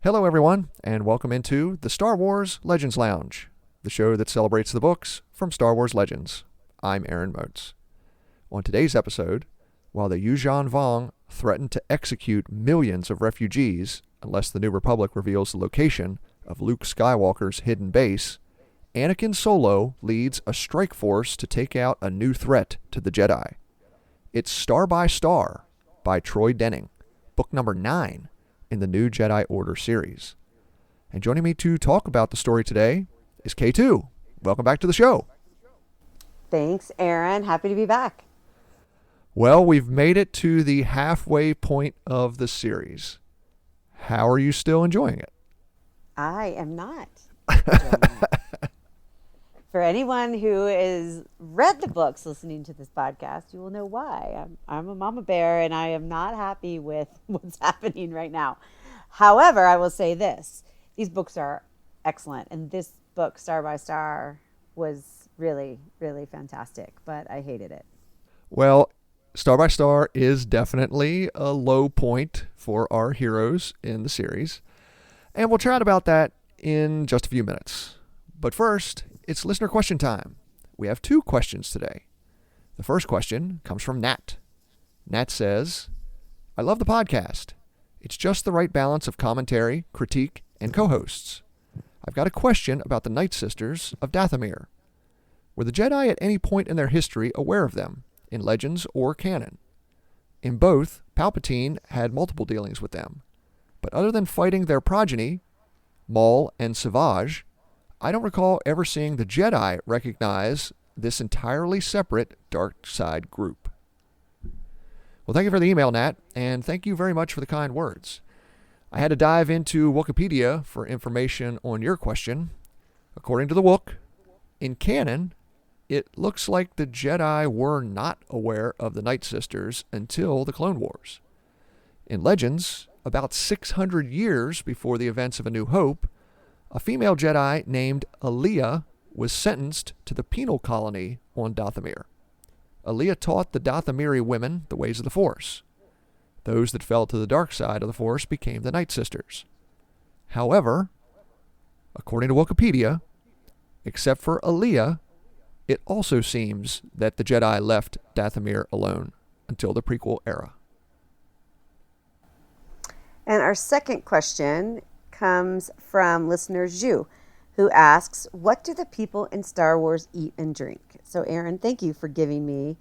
Hello, everyone, and welcome into the Star Wars Legends Lounge, the show that celebrates the books from Star Wars Legends. I'm Aaron Motes. On today's episode, while the Yuuzhan Vong threaten to execute millions of refugees unless the New Republic reveals the location of Luke Skywalker's hidden base, Anakin Solo leads a strike force to take out a new threat to the Jedi. It's Star by Troy Denning, book number 9 in the New Jedi Order series. And joining me to talk about the story today is K2. Welcome back to the show. Thanks, Aaron. Happy to be back. Well, we've made it to the halfway point of the series. How are you still enjoying it? I am not enjoying it. For anyone who has read the books listening to this podcast, you will know why. I'm a mama bear, and I am not happy with what's happening right now. However, I will say this. These books are excellent, and this book, Star by Star, was really, really fantastic, but I hated it. Well, Star by Star is definitely a low point for our heroes in the series, and we'll chat about that in just a few minutes. But first, it's listener question time. We have 2 questions today. The first question comes from Nat. Nat says, I love the podcast. It's just the right balance of commentary, critique, and co-hosts. I've got a question about the Night Sisters of Dathomir. Were the Jedi at any point in their history aware of them, in Legends or canon? In both, Palpatine had multiple dealings with them. But other than fighting their progeny, Maul and Savage, I don't recall ever seeing the Jedi recognize this entirely separate dark side group. Well, thank you for the email, Nat, and thank you very much for the kind words. I had to dive into Wikipedia for information on your question. According to the book, in canon, it looks like the Jedi were not aware of the Night Sisters until the Clone Wars. In Legends, about 600 years before the events of A New Hope, a female Jedi named Aaliyah was sentenced to the penal colony on Dathomir. Aaliyah taught the Dathomiri women the ways of the Force. Those that fell to the dark side of the Force became the Night Sisters. However, according to Wikipedia, except for Aaliyah, it also seems that the Jedi left Dathomir alone until the prequel era. And our second question comes from listener Zhu, who asks, what do the people in Star Wars eat and drink? So, Aaron, thank you for giving me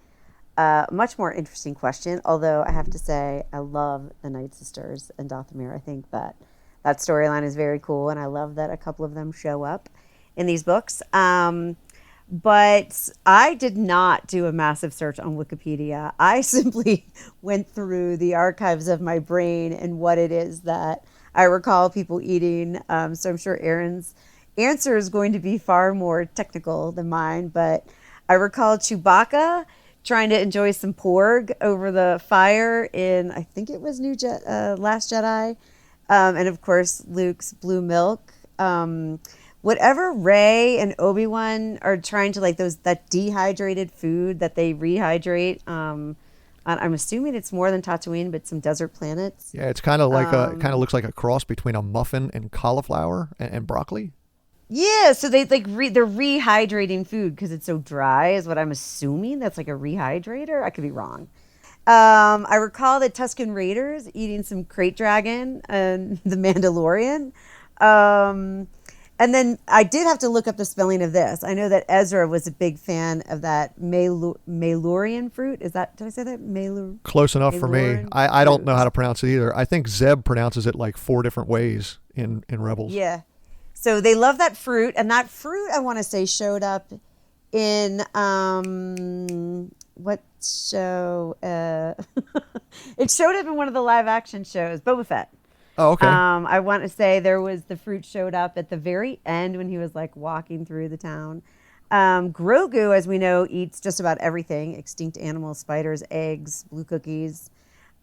a much more interesting question, although I have to say I love the Night Sisters and Dathomir. I think that storyline is very cool, and I love that a couple of them show up in these books. But I did not do a massive search on Wikipedia. I simply went through the archives of my brain and what it is that I recall people eating. So I'm sure Aaron's answer is going to be far more technical than mine. But I recall Chewbacca trying to enjoy some porg over the fire in, I think it was Last Jedi. And of course, Luke's blue milk. Whatever Rey and Obi-Wan are trying to, like, that dehydrated food that they rehydrate. I'm assuming it's more than Tatooine, but some desert planets. Yeah, it's kind of like it kind of looks like a cross between a muffin and cauliflower and broccoli. Yeah, so they're rehydrating food because it's so dry, is what I'm assuming. That's like a rehydrator. I could be wrong. I recall the Tusken Raiders eating some Krayt Dragon and the Mandalorian. And then I did have to look up the spelling of this. I know that Ezra was a big fan of that Malorian fruit. Did I say that? Close enough for me. I don't know how to pronounce it either. I think Zeb pronounces it like 4 different ways in Rebels. Yeah. So they love that fruit. And that fruit, I want to say, showed up in, what show? It showed up in one of the live action shows, Boba Fett. Oh, okay. I want to say the fruit showed up at the very end when he was like walking through the town. Grogu, as we know, eats just about everything: extinct animals, spiders, eggs, blue cookies.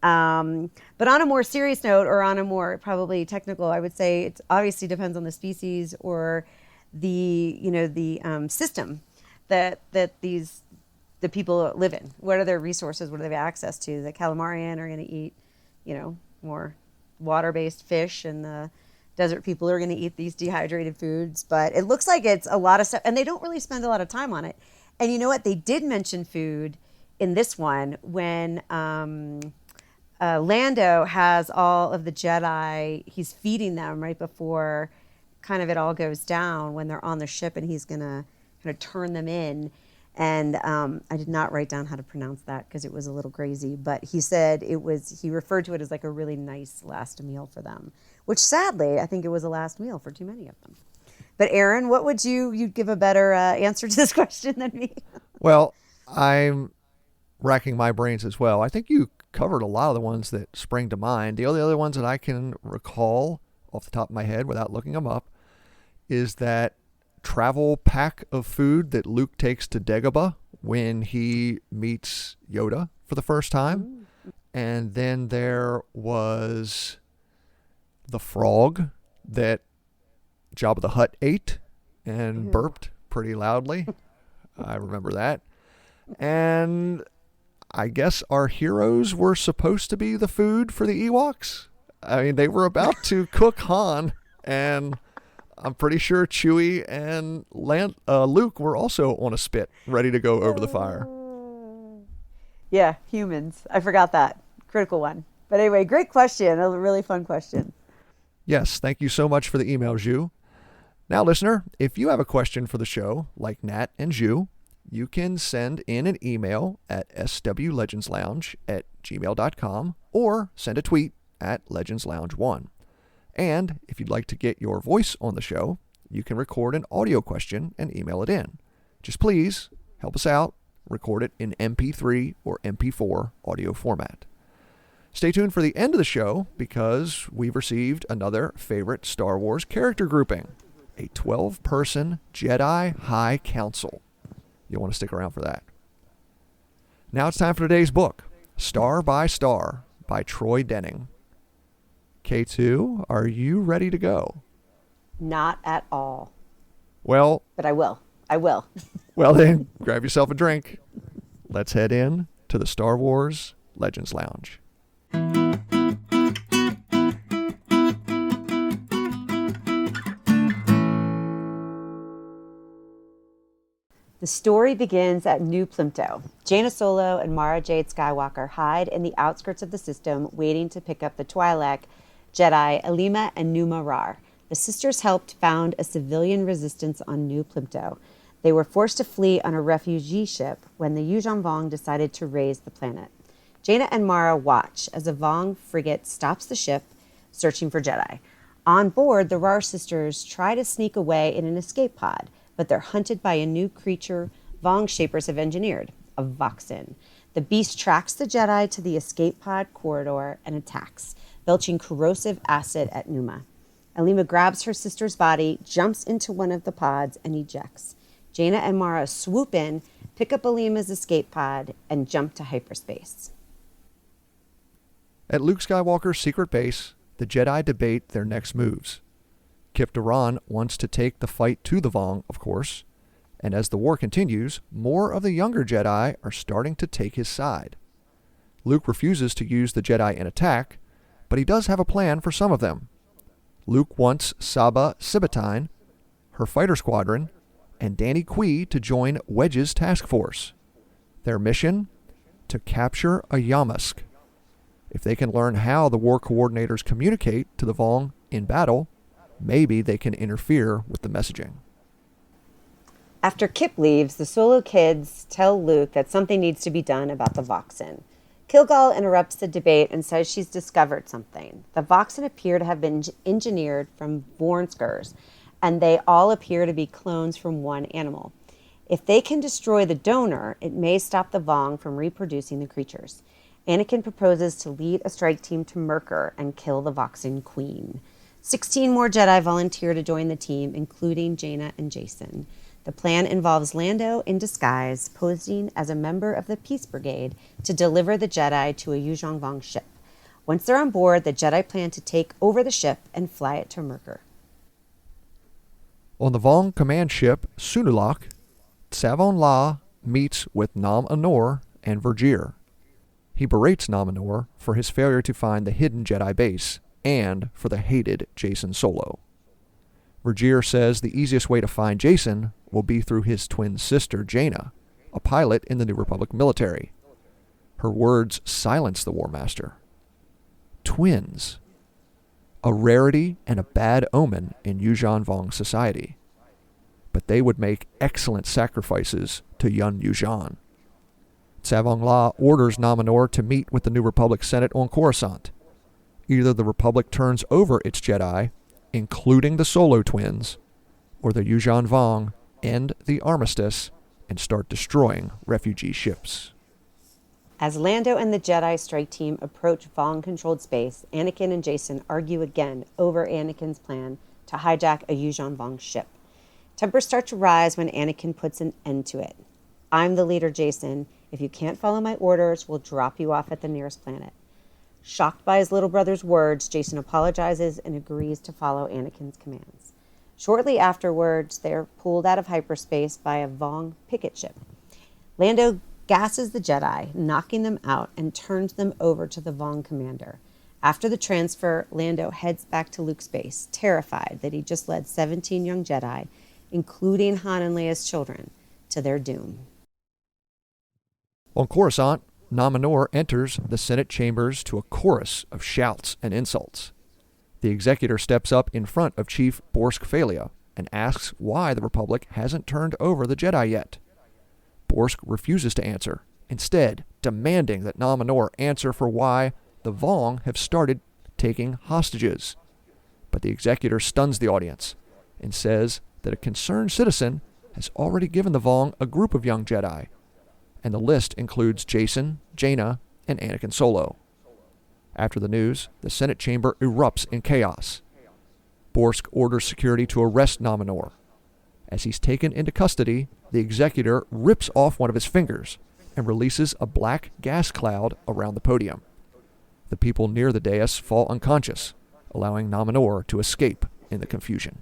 But on a more serious note, or on a more probably technical, I would say it obviously depends on the species or the system that the people live in. What are their resources? What do they have access to? The calamarian are going to eat, more water-based fish, and the desert people are going to eat these dehydrated foods. But it looks like it's a lot of stuff, and they don't really spend a lot of time on it. And you know what? They did mention food in this one when Lando has all of the Jedi. He's feeding them right before kind of it all goes down when they're on the ship, and he's going to kind of turn them in. And I did not write down how to pronounce that because it was a little crazy. But he said he referred to it as like a really nice last meal for them, which sadly, I think it was a last meal for too many of them. But Aaron, what would you'd give a better answer to this question than me? Well, I'm racking my brains as well. I think you covered a lot of the ones that spring to mind. The only other ones that I can recall off the top of my head without looking them up is that travel pack of food that Luke takes to Dagobah when he meets Yoda for the first time. And then there was the frog that Jabba the Hutt ate and burped pretty loudly. I remember that. And I guess our heroes were supposed to be the food for the Ewoks. I mean, they were about to cook Han, and I'm pretty sure Chewie and Luke were also on a spit, ready to go over the fire. Yeah, humans. I forgot that. Critical one. But anyway, great question. A really fun question. Yes, thank you so much for the email, Zhu. Now, listener, if you have a question for the show, like Nat and Zhu, you can send in an email at swlegendslounge@gmail.com or send a tweet at legendslounge1. And if you'd like to get your voice on the show, you can record an audio question and email it in. Just please help us out. Record it in MP3 or MP4 audio format. Stay tuned for the end of the show because we've received another favorite Star Wars character grouping, a 12-person Jedi High Council. You'll want to stick around for that. Now it's time for today's book, Star by Star by Troy Denning. K2, are you ready to go? Not at all. Well, but I will. Well then, grab yourself a drink. Let's head in to the Star Wars Legends Lounge. The story begins at New Plimto. Jaina Solo and Mara Jade Skywalker hide in the outskirts of the system, waiting to pick up the Twi'lek Jedi Alima and Numa Rar. The sisters helped found a civilian resistance on New Plimto. They were forced to flee on a refugee ship when the Yuuzhan Vong decided to raise the planet. Jaina and Mara watch as a Vong frigate stops the ship, searching for Jedi. On board, the Rar sisters try to sneak away in an escape pod, but they're hunted by a new creature Vong shapers have engineered, a Voxin. The beast tracks the Jedi to the escape pod corridor and attacks, belching corrosive acid at Numa. Alima grabs her sister's body, jumps into one of the pods, and ejects. Jaina and Mara swoop in, pick up Alima's escape pod, and jump to hyperspace. At Luke Skywalker's secret base, the Jedi debate their next moves. Kip Duran wants to take the fight to the Vong, of course, and as the war continues, more of the younger Jedi are starting to take his side. Luke refuses to use the Jedi in attack, but he does have a plan for some of them. Luke wants Saba Sibatine, her fighter squadron, and Danny Kui to join Wedge's task force. Their mission? To capture a Yamask. If they can learn how the war coordinators communicate to the Vong in battle, maybe they can interfere with the messaging. After Kip leaves, the Solo kids tell Luke that something needs to be done about the Voxin. Kilgal interrupts the debate and says she's discovered something. The Voxin appear to have been engineered from Vornskers, and they all appear to be clones from one animal. If they can destroy the donor, it may stop the Vong from reproducing the creatures. Anakin proposes to lead a strike team to Merkur and kill the Voxin queen. 16 more Jedi volunteer to join the team, including Jaina and Jason. The plan involves Lando in disguise, posing as a member of the Peace Brigade to deliver the Jedi to a Yuuzhan Vong ship. Once they're on board, the Jedi plan to take over the ship and fly it to Merkur. On the Vong command ship, Sunulok, Savon La meets with Nam Anor and Vergir. He berates Nam Anor for his failure to find the hidden Jedi base, and for the hated Jacen Solo. Vergere says the easiest way to find Jacen will be through his twin sister, Jaina, a pilot in the New Republic military. Her words silence the War Master. Twins. A rarity and a bad omen in Yuuzhan Vong society. But they would make excellent sacrifices to Yun Yuuzhan. Savong La orders Nominor to meet with the New Republic Senate on Coruscant. Either the Republic turns over its Jedi, including the Solo twins, or the Yuuzhan Vong end the armistice and start destroying refugee ships. As Lando and the Jedi strike team approach Vong-controlled space, Anakin and Jacen argue again over Anakin's plan to hijack a Yuuzhan Vong ship. Tempers start to rise when Anakin puts an end to it. "I'm the leader, Jacen. If you can't follow my orders, we'll drop you off at the nearest planet." Shocked by his little brother's words, Jacen apologizes and agrees to follow Anakin's commands. Shortly afterwards, they are pulled out of hyperspace by a Vong picket ship. Lando gasses the Jedi, knocking them out, and turns them over to the Vong commander. After the transfer, Lando heads back to Luke's base, terrified that he just led 17 young Jedi, including Han and Leia's children, to their doom. On Coruscant, Nominor enters the Senate chambers to a chorus of shouts and insults. The executor steps up in front of Chief Borsk Phalia and asks why the Republic hasn't turned over the Jedi yet. Borsk refuses to answer, instead demanding that Nominor answer for why the Vong have started taking hostages. But the executor stuns the audience and says that a concerned citizen has already given the Vong a group of young Jedi, and the list includes Jacen, Jaina, and Anakin Solo. After the news, the Senate chamber erupts in chaos. Borsk orders security to arrest Nominor. As he's taken into custody, the executor rips off one of his fingers and releases a black gas cloud around the podium. The people near the dais fall unconscious, allowing Nominor to escape in the confusion.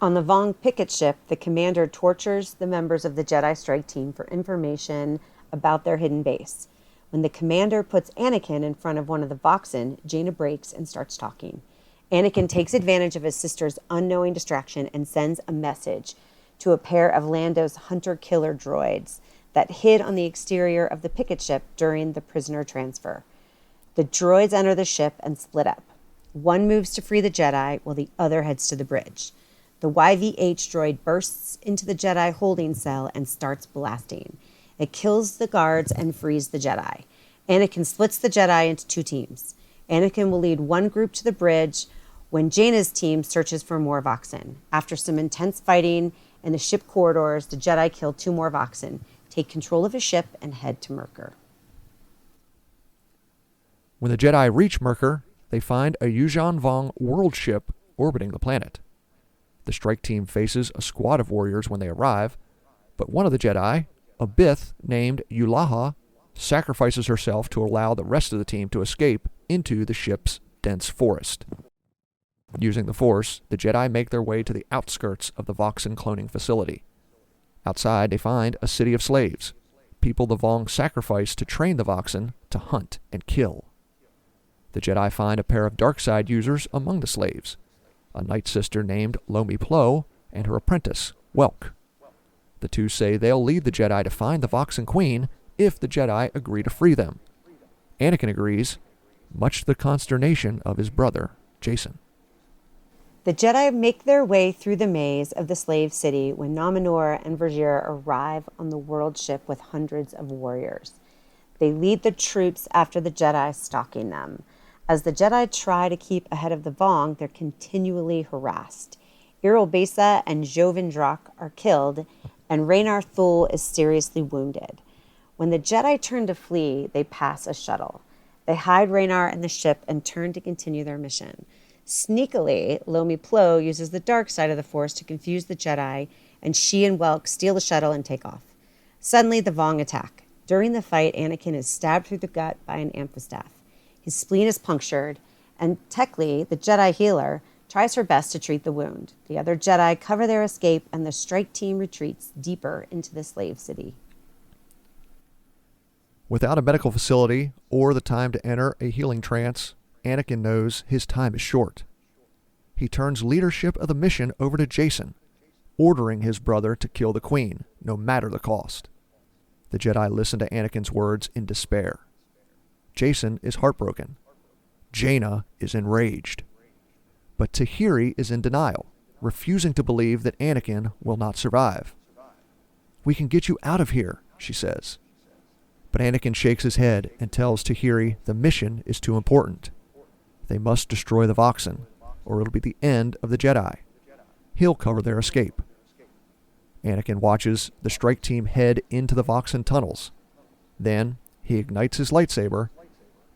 On the Vong picket ship, the commander tortures the members of the Jedi strike team for information about their hidden base. When the commander puts Anakin in front of one of the Voxen, Jaina breaks and starts talking. Anakin takes advantage of his sister's unknowing distraction and sends a message to a pair of Lando's hunter-killer droids that hid on the exterior of the picket ship during the prisoner transfer. The droids enter the ship and split up. One moves to free the Jedi, while the other heads to the bridge. The YVH droid bursts into the Jedi holding cell and starts blasting. It kills the guards and frees the Jedi. Anakin splits the Jedi into two teams. Anakin will lead one group to the bridge when Jaina's team searches for more Voxen. After some intense fighting in the ship corridors, the Jedi kill two more Voxen, take control of a ship, and head to Merkur. When the Jedi reach Merkur, they find a Yuuzhan Vong world ship orbiting the planet. The strike team faces a squad of warriors when they arrive, but one of the Jedi, a Bith named Yulaha, sacrifices herself to allow the rest of the team to escape into the ship's dense forest. Using the Force, the Jedi make their way to the outskirts of the Voxen cloning facility. Outside, they find a city of slaves, people the Vong sacrifice to train the Voxen to hunt and kill. The Jedi find a pair of dark-side users among the slaves, a Night Sister named Lomi Plo and her apprentice, Welk. The two say they'll lead the Jedi to find the Voxen Queen if the Jedi agree to free them. Anakin agrees, much to the consternation of his brother, Jacen. The Jedi make their way through the maze of the slave city when Nominor and Vergere arrive on the world ship with hundreds of warriors. They lead the troops after the Jedi, stalking them. As the Jedi try to keep ahead of the Vong, they're continually harassed. Errol Besa and Jovan Drak are killed, and Raynar Thul is seriously wounded. When the Jedi turn to flee, they pass a shuttle. They hide Raynar in the ship and turn to continue their mission. Sneakily, Lomi Plo uses the dark side of the Force to confuse the Jedi, and she and Welk steal the shuttle and take off. Suddenly, the Vong attack. During the fight, Anakin is stabbed through the gut by an amphistaff. His spleen is punctured, and Tekli, the Jedi healer, tries her best to treat the wound. The other Jedi cover their escape, and the strike team retreats deeper into the slave city. Without a medical facility or the time to enter a healing trance, Anakin knows his time is short. He turns leadership of the mission over to Jason, ordering his brother to kill the Queen, no matter the cost. The Jedi listen to Anakin's words in despair. Jason is heartbroken. Jaina is enraged. But Tahiri is in denial, refusing to believe that Anakin will not survive. "We can get you out of here," she says. But Anakin shakes his head and tells Tahiri the mission is too important. They must destroy the Voxen, or it'll be the end of the Jedi. He'll cover their escape. Anakin watches the strike team head into the Voxen tunnels. Then he ignites his lightsaber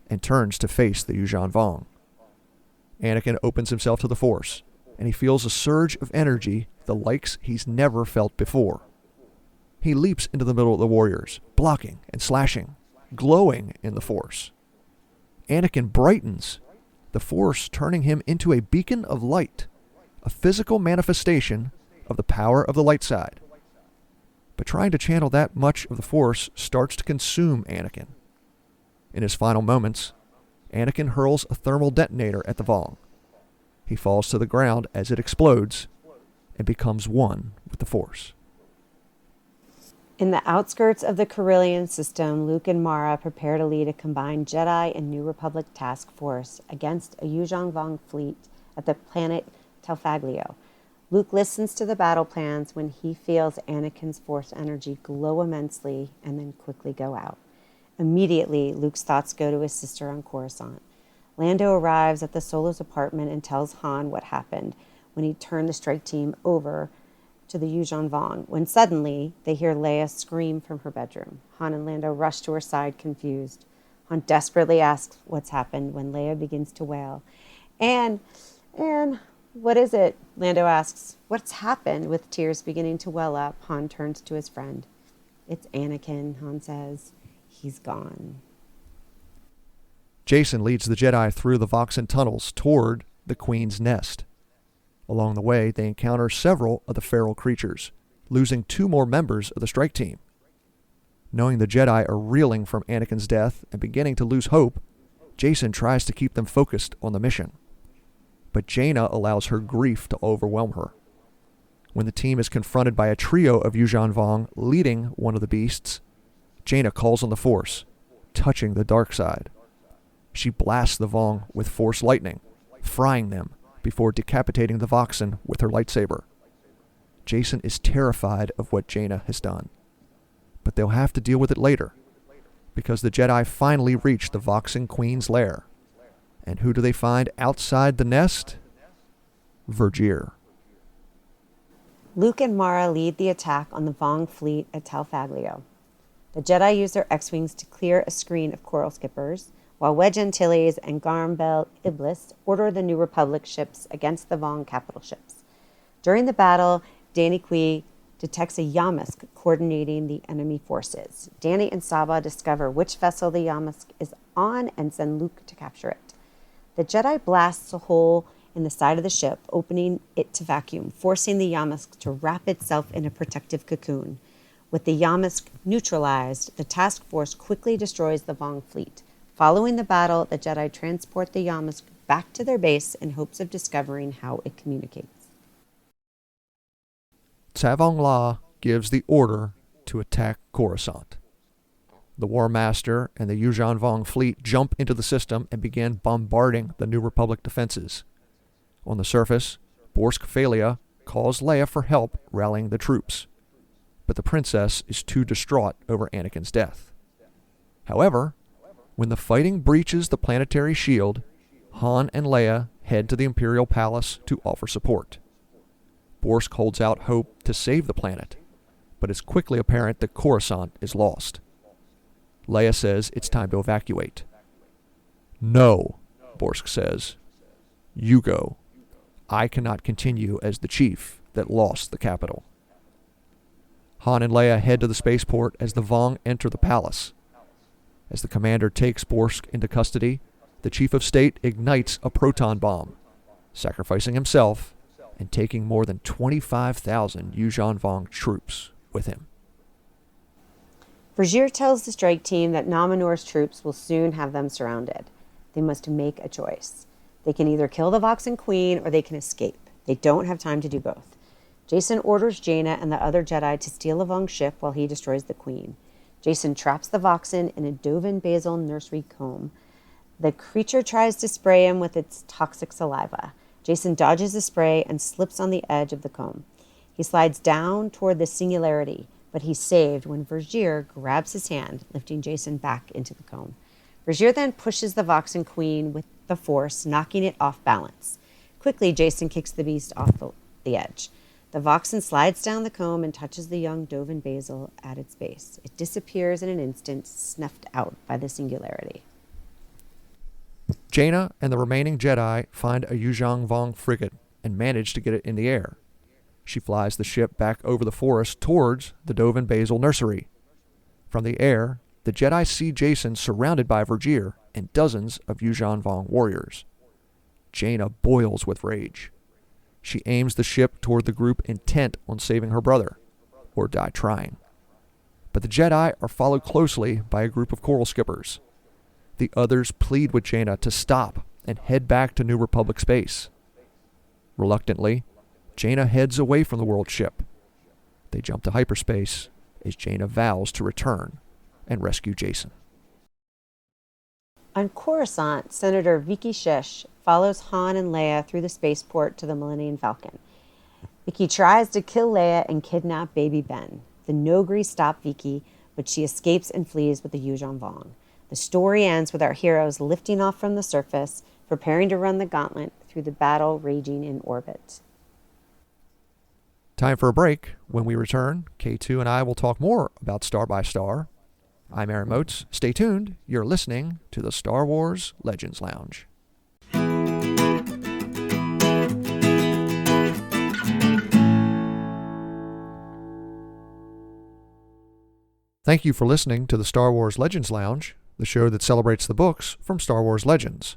and turns to face the Yuuzhan Vong. Anakin opens himself to the Force, and he feels a surge of energy the likes he's never felt before. He leaps into the middle of the warriors, blocking and slashing, glowing in the Force. Anakin brightens, the Force turning him into a beacon of light, a physical manifestation of the power of the light side. But trying to channel that much of the Force starts to consume Anakin. In his final moments, Anakin hurls a thermal detonator at the Vong. He falls to the ground as it explodes and becomes one with the Force. In the outskirts of the Corellian system, Luke and Mara prepare to lead a combined Jedi and New Republic task force against a Yuuzhan Vong fleet at the planet Telfaglio. Luke listens to the battle plans when he feels Anakin's Force energy glow immensely and then quickly go out. Immediately, Luke's thoughts go to his sister on Coruscant. Lando arrives at the Solo's apartment and tells Han what happened when he turned the strike team over to the Yuuzhan Vong, when suddenly they hear Leia scream from her bedroom. Han and Lando rush to her side, confused. Han desperately asks what's happened when Leia begins to wail. And what is it? Lando asks. What's happened? With tears beginning to well up, Han turns to his friend. It's Anakin, Han says. He's gone. Jason leads the Jedi through the Voxen tunnels toward the Queen's nest. Along the way, they encounter several of the feral creatures, losing 2 more members of the strike team. Knowing the Jedi are reeling from Anakin's death and beginning to lose hope, Jason tries to keep them focused on the mission. But Jaina allows her grief to overwhelm her. When the team is confronted by a trio of Yuuzhan Vong leading one of the beasts, Jaina calls on the Force, touching the dark side. She blasts the Vong with Force lightning, frying them before decapitating the Voxen with her lightsaber. Jason is terrified of what Jaina has done. But they'll have to deal with it later, because the Jedi finally reach the Voxen Queen's lair. And who do they find outside the nest? Vergere. Luke and Mara lead the attack on the Vong fleet at Telfaglio. The Jedi use their X-Wings to clear a screen of coral skippers, while Wedge Antilles and Garm Bel Iblis order the New Republic ships against the Vong capital ships. During the battle, Danny Kui detects a Yamsk coordinating the enemy forces. Danny and Saba discover which vessel the Yamsk is on and send Luke to capture it. The Jedi blasts a hole in the side of the ship, opening it to vacuum, forcing the Yamsk to wrap itself in a protective cocoon. With the Yamsk neutralized, the task force quickly destroys the Vong fleet. Following the battle, the Jedi transport the Yamsk back to their base in hopes of discovering how it communicates. Tavong La gives the order to attack Coruscant. The War Master and the Yuuzhan Vong fleet jump into the system and begin bombarding the New Republic defenses. On the surface, Borsk Phalia calls Leia for help rallying the troops, but the princess is too distraught over Anakin's death. However, when the fighting breaches the planetary shield, Han and Leia head to the Imperial Palace to offer support. Borsk holds out hope to save the planet, but it's quickly apparent that Coruscant is lost. Leia says it's time to evacuate. No, Borsk says. You go. I cannot continue as the chief that lost the capital. Han and Leia head to the spaceport as the Vong enter the palace. As the commander takes Borsk into custody, the chief of state ignites a proton bomb, sacrificing himself and taking more than 25,000 Yuuzhan Vong troops with him. Vergere tells the strike team that Nomenor's troops will soon have them surrounded. They must make a choice. They can either kill the Voxen Queen or they can escape. They don't have time to do both. Jacen orders Jaina and the other Jedi to steal a Vong ship while he destroys the Queen. Jacen traps the Voxen in a Dovin basil nursery comb. The creature tries to spray him with its toxic saliva. Jacen dodges the spray and slips on the edge of the comb. He slides down toward the singularity, but he's saved when Vergir grabs his hand, lifting Jacen back into the comb. Vergir then pushes the Voxen Queen with the Force, knocking it off balance. Quickly, Jacen kicks the beast off the edge. The Voxen slides down the comb and touches the young Dovin basil at its base. It disappears in an instant, snuffed out by the singularity. Jaina and the remaining Jedi find a Yuzhong Vong frigate and manage to get it in the air. She flies the ship back over the forest towards the Dovin basil nursery. From the air, the Jedi see Jacen surrounded by Vergir and dozens of Yuzhong Vong warriors. Jaina boils with rage. She aims the ship toward the group intent on saving her brother, or die trying. But the Jedi are followed closely by a group of coral skippers. The others plead with Jaina to stop and head back to New Republic space. Reluctantly, Jaina heads away from the world ship. They jump to hyperspace as Jaina vows to return and rescue Jacen. On Coruscant, Senator Vicky Shish follows Han and Leia through the spaceport to the Millennium Falcon. Vicky tries to kill Leia and kidnap baby Ben. The Nogri stop Vicky, but she escapes and flees with the Yuzhong Vong. The story ends with our heroes lifting off from the surface, preparing to run the gauntlet through the battle raging in orbit. Time for a break. When we return, K2 and I will talk more about Star by Star. I'm Aaron Moats. Stay tuned. You're listening to the Star Wars Legends Lounge. Thank you for listening to the Star Wars Legends Lounge, the show that celebrates the books from Star Wars Legends.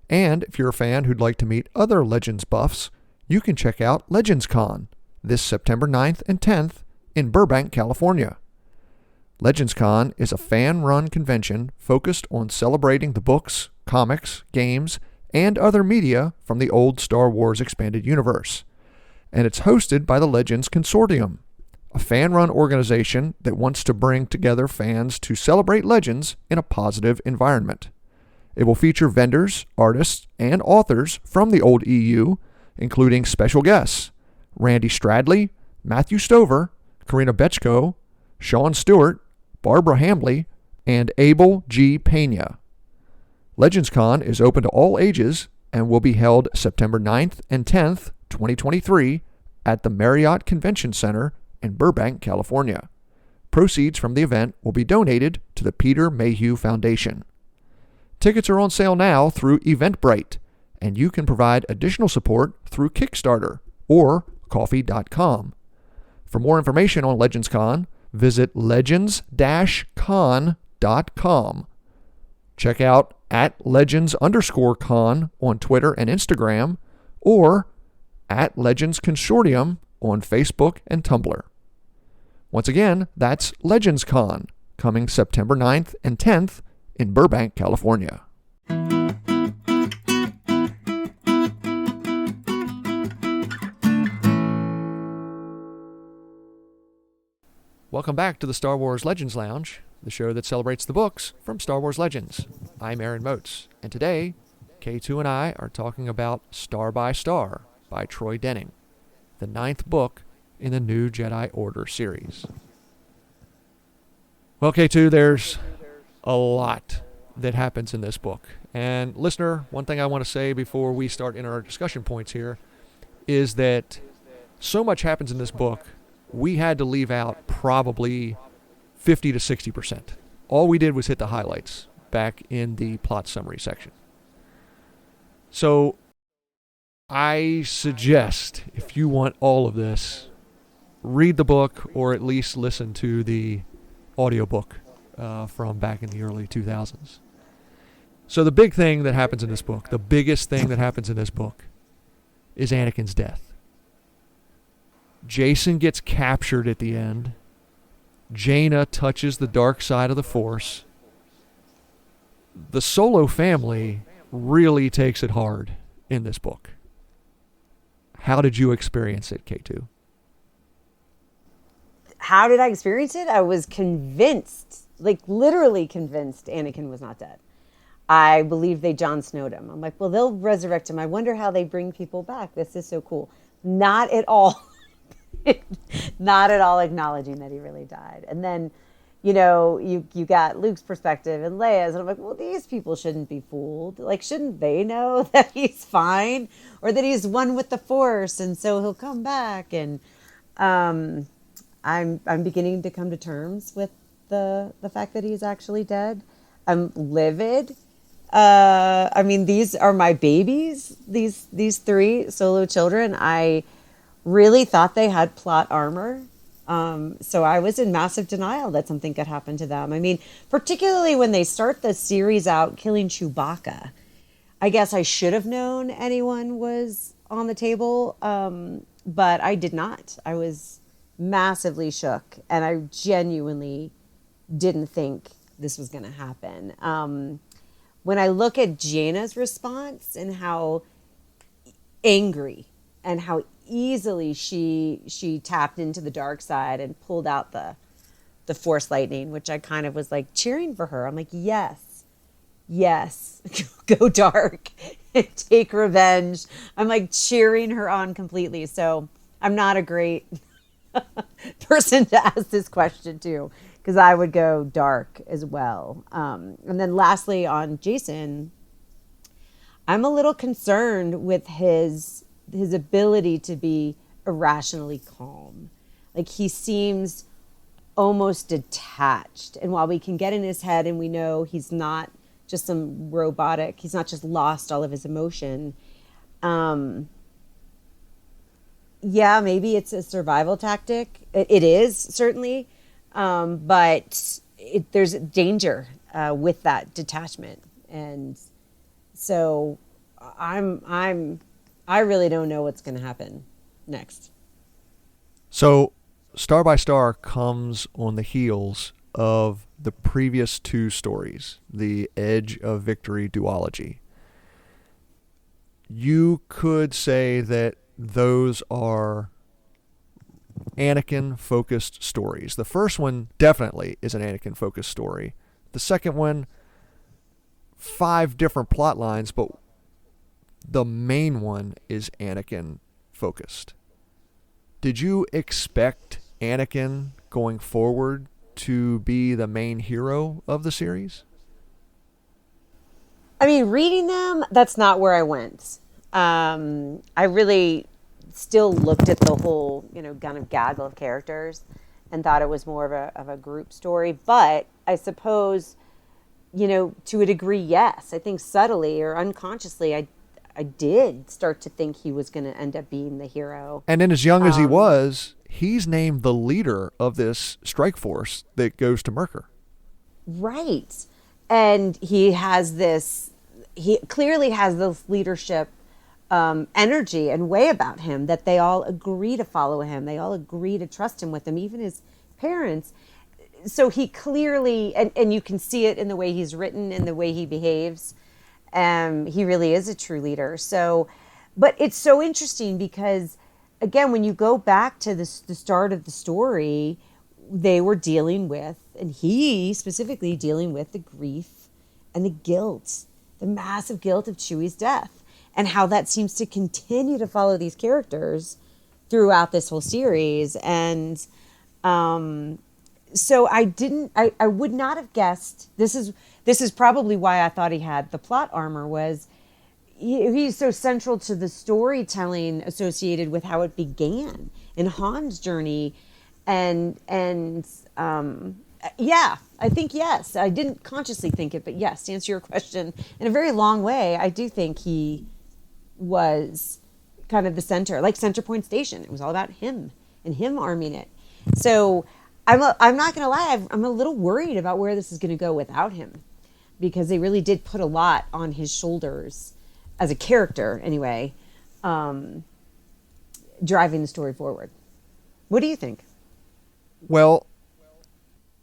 And if you're a fan who'd like to meet other Legends buffs, you can check out Legends Con this September 9th and 10th in Burbank, California. Legends Con is a fan-run convention focused on celebrating the books, comics, games, and other media from the old Star Wars expanded universe. And it's hosted by the Legends Consortium, a fan-run organization that wants to bring together fans to celebrate Legends in a positive environment. It will feature vendors, artists, and authors from the old EU, including special guests Randy Stradley, Matthew Stover, Karina Betchko, Sean Stewart, Barbara Hambley, and Abel G. Pena. Legends Con is open to all ages and will be held September 9th and 10th, 2023 at the Marriott Convention Center in Burbank, California. Proceeds from the event will be donated to the Peter Mayhew Foundation. Tickets are on sale now through Eventbrite, and you can provide additional support through Kickstarter or Ko-fi.com. For more information on Legends Con, visit legends-con.com. Check out @legends_con on Twitter and Instagram, or @Legends Consortium on Facebook and Tumblr. Once again, that's Legends Con, coming September 9th and 10th in Burbank, California. Welcome back to the Star Wars Legends Lounge, the show that celebrates the books from Star Wars Legends. I'm Aaron Moats, and today, K2 and I are talking about Star by Star by Troy Denning, the 9th book in the New Jedi Order series. Well, K2, there's a lot that happens in this book. And listener, one thing I want to say before we start in our discussion points here is that so much happens in this book, we had to leave out probably 50 to 60%. All we did was hit the highlights back in the plot summary section. So I suggest, if you want all of this, read the book or at least listen to the audiobook from back in the early 2000s. So the big thing that happens in this book, the biggest thing that happens in this book, is Anakin's death. Jacen gets captured at the end. Jaina touches the dark side of the Force. The Solo family really takes it hard in this book. How did you experience it, K2? How did I experience it? I was convinced, like literally convinced, Anakin was not dead. I believe they Jon Snowed him. I'm like, well, they'll resurrect him. I wonder how they bring people back. This is so cool. Not at all. Not at all acknowledging that he really died. And then, you got Luke's perspective and Leia's, and I'm like, well, these people shouldn't be fooled. Like, shouldn't they know that he's fine, or that he's one with the Force, and so he'll come back? And I'm beginning to come to terms with the fact that he's actually dead. I'm livid. These are my babies. These three Solo children. I really thought they had plot armor. So I was in massive denial that something could happen to them. I mean, particularly when they start the series out killing Chewbacca. I guess I should have known anyone was on the table, but I did not. I was massively shook, and I genuinely didn't think this was going to happen. When I look at Jaina's response and how angry and how easily she tapped into the dark side and pulled out the Force lightning, which I kind of was like cheering for her. I'm like, yes, go dark and take revenge. I'm like cheering her on completely. So I'm not a great person to ask this question to, because I would go dark as well. And then lastly on Jason, I'm a little concerned with his ability to be irrationally calm. Like, he seems almost detached. And while we can get in his head and we know he's not just some robotic, he's not just lost all of his emotion. Maybe it's a survival tactic. It is, certainly. But there's danger with that detachment. And so I really don't know what's going to happen next. So Star by Star comes on the heels of the previous two stories, the Edge of Victory duology. You could say that those are Anakin-focused stories. The first one definitely is an Anakin-focused story. The second one, 5 different plot lines, but the main one is Anakin-focused. Did you expect Anakin going forward to be the main hero of the series? I mean, reading them, that's not where I went. I really still looked at the whole, kind of gaggle of characters and thought it was more of a group story. But I suppose, to a degree, yes. I think subtly or unconsciously, I did start to think he was going to end up being the hero. And then, as young as he was, he's named the leader of this strike force that goes to Merkur. Right. And he clearly has this leadership energy and way about him that they all agree to follow him. They all agree to trust him with them, even his parents. So he clearly, and you can see it in the way he's written and the way he behaves. He really is a true leader. So, but it's so interesting because, again, when you go back to the start of the story, they were dealing with, and he specifically dealing with, the grief and the guilt, the massive guilt of Chewie's death, and how that seems to continue to follow these characters throughout this whole series. And so I would not have guessed. This is probably why I thought he had the plot armor, was he's so central to the storytelling associated with how it began in Han's journey. And I think yes. I didn't consciously think it, but yes, to answer your question in a very long way, I do think he was kind of the center, like Center Point Station. It was all about him and him arming it. So I'm not going to lie, I'm a little worried about where this is going to go without him, because they really did put a lot on his shoulders as a character anyway, driving the story forward. What do you think? Well,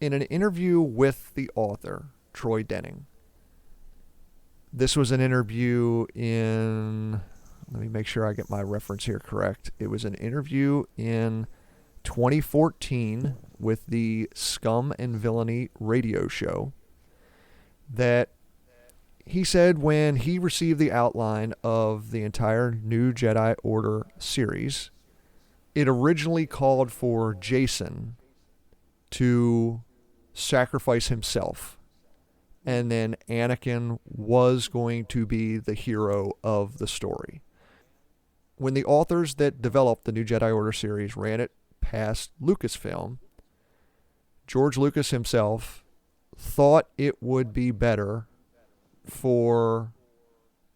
in an interview with the author, Troy Denning, This was an interview in, let me make sure I get my reference here correct. It was an interview in 2014 with the Scum and Villainy radio show that he said when he received the outline of the entire New Jedi Order series, it originally called for Jason to sacrifice himself, and then Anakin was going to be the hero of the story. When the authors that developed the New Jedi Order series ran it past Lucasfilm, George Lucas himself thought it would be better for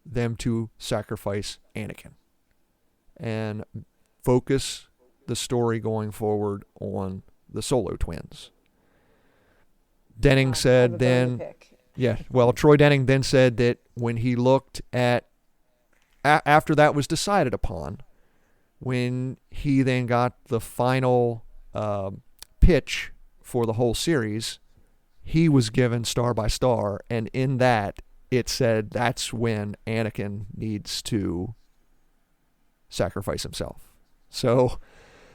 them to sacrifice Anakin and focus the story going forward on the Solo twins. Denning said then, Troy Denning then said that when he looked at, after that was decided upon, when he then got the final pitch for the whole series, he was given star by star, and in that it said that's when Anakin needs to sacrifice himself. So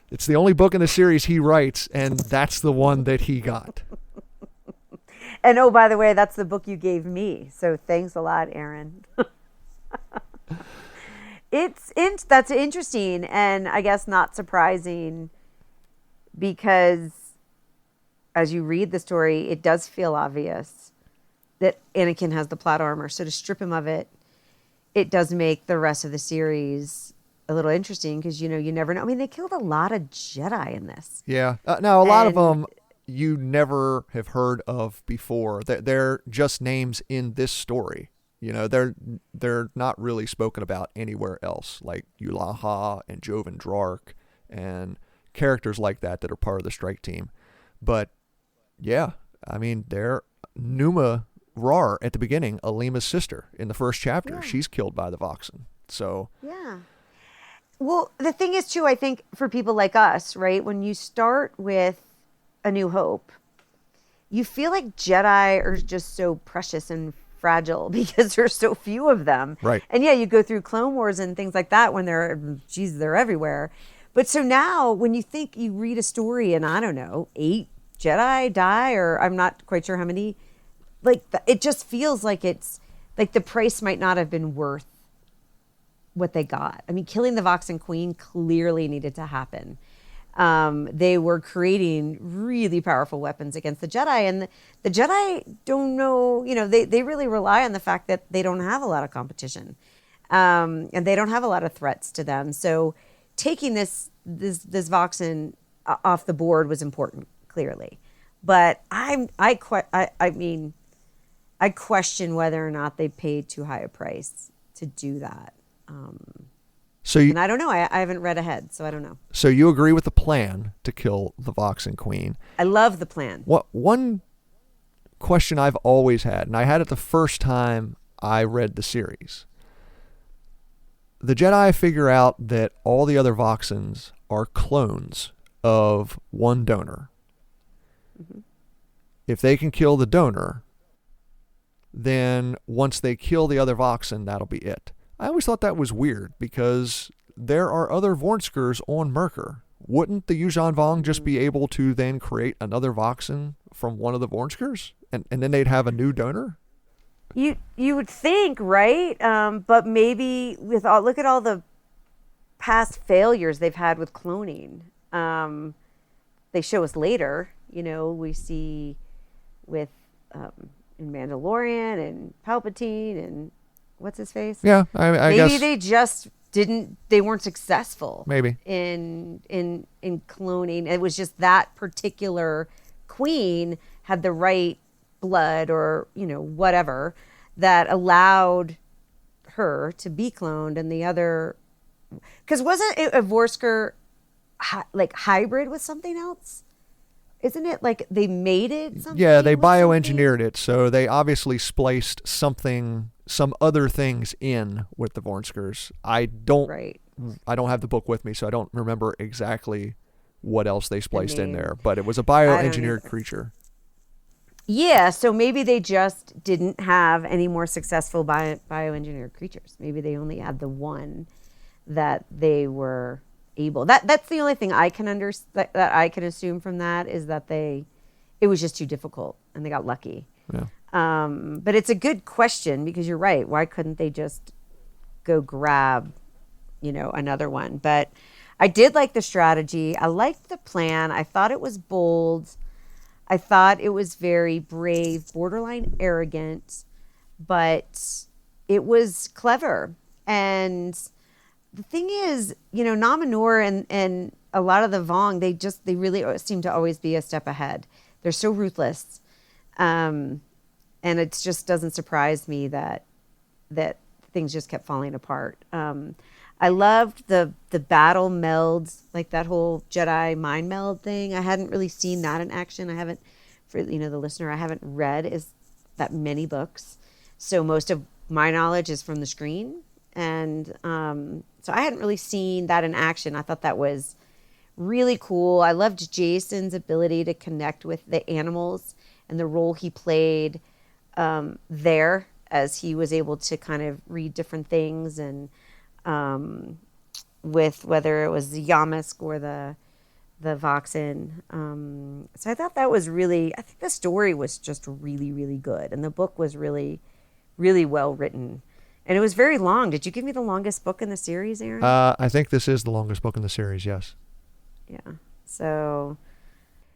it's the only book in the series he writes, and that's the one that he got. And oh, by the way, that's the book you gave me. So thanks a lot, Aaron. That's interesting, and I guess not surprising, because as you read the story, it does feel obvious that Anakin has the plot armor. So to strip him of it, it does make the rest of the series a little interesting, because, you never know. I mean, they killed a lot of Jedi in this. Yeah. Now, a lot of them you never have heard of before. They're just names in this story. They're not really spoken about anywhere else, like Yulaha and Jovan Drark and characters like that are part of the strike team. But yeah, I mean, they're Numa Rar at the beginning, Alima's sister in the first chapter. Yeah. She's killed by the Voxen. So yeah. Well, the thing is too, I think for people like us, right, when you start with A New Hope, you feel like Jedi are just so precious and fragile because there's so few of them. Right. And yeah, you go through Clone Wars and things like that when they're everywhere. But so now when you read a story and I don't know, 8 Jedi die, or I'm not quite sure how many, it just feels like it's like the price might not have been worth what they got. I mean, killing the Voxen Queen clearly needed to happen. They were creating really powerful weapons against the Jedi, and the Jedi don't know, they really rely on the fact that they don't have a lot of competition, and they don't have a lot of threats to them. So taking this Voxen off the board was important, clearly. But I question whether or not they paid too high a price to do that. And I don't know. I haven't read ahead, so I don't know. So you agree with the plan to kill the Voxen Queen? I love the plan. One question I've always had, and I had it the first time I read the series. The Jedi figure out that all the other Voxens are clones of one donor. Mm-hmm. If they can kill the donor, then once they kill the other Voxen, that'll be it. I always thought that was weird, because there are other Vornskers on Merkur. Wouldn't the Yuuzhan Vong just be able to then create another Voxen from one of the Vornskers? And then they'd have a new donor? You would think, right? But maybe look at all the past failures they've had with cloning. They show us later, we see with in Mandalorian and Palpatine and what's his face? Yeah, I guess maybe they just they weren't successful. Maybe in cloning. It was just that particular queen had the right blood or whatever that allowed her to be cloned, and the other, because wasn't it a Vorsker hybrid with something else? Isn't it like they made it something? Yeah, they bioengineered it, so they obviously spliced some other things in with the Vornskers. I don't have the book with me, so I don't remember exactly what else they spliced in there, but it was a bioengineered creature. Yeah, so maybe they just didn't have any more successful bioengineered creatures. Maybe they only had the one that they were able. That's the only thing I can that I can assume from that is that it was just too difficult and they got lucky. Yeah. But it's a good question because you're right. Why couldn't they just go grab, another one? But I did like the strategy. I liked the plan. I thought it was bold. I thought it was very brave, borderline arrogant, but it was clever. And the thing is, Nominor and a lot of the Vong, they really seem to always be a step ahead. They're so ruthless. And it just doesn't surprise me that things just kept falling apart. I loved the battle melds, like that whole Jedi mind meld thing. I hadn't really seen that in action. I haven't, for the listener, I haven't read that many books, so most of my knowledge is from the screen, and so I hadn't really seen that in action. I thought that was really cool. I loved Jason's ability to connect with the animals and the role he played there, as he was able to kind of read different things, and with whether it was the Yamask or the Voxen. So I thought that was I think the story was just really, really good. And the book was really, really well written. And it was very long. Did you give me the longest book in the series, Aaron? I think this is the longest book in the series, yes. Yeah. So,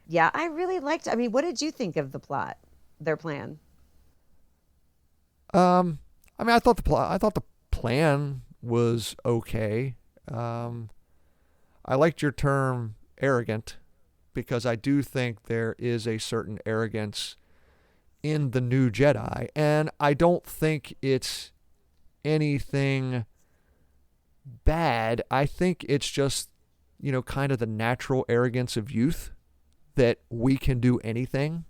yeah, I really liked it. I mean, what did you think of the plot, their plan? I mean, I thought the plan was okay. I liked your term arrogant because I do think there is a certain arrogance in the new Jedi, and I don't think it's anything bad. I think it's just, kind of the natural arrogance of youth that we can do anything.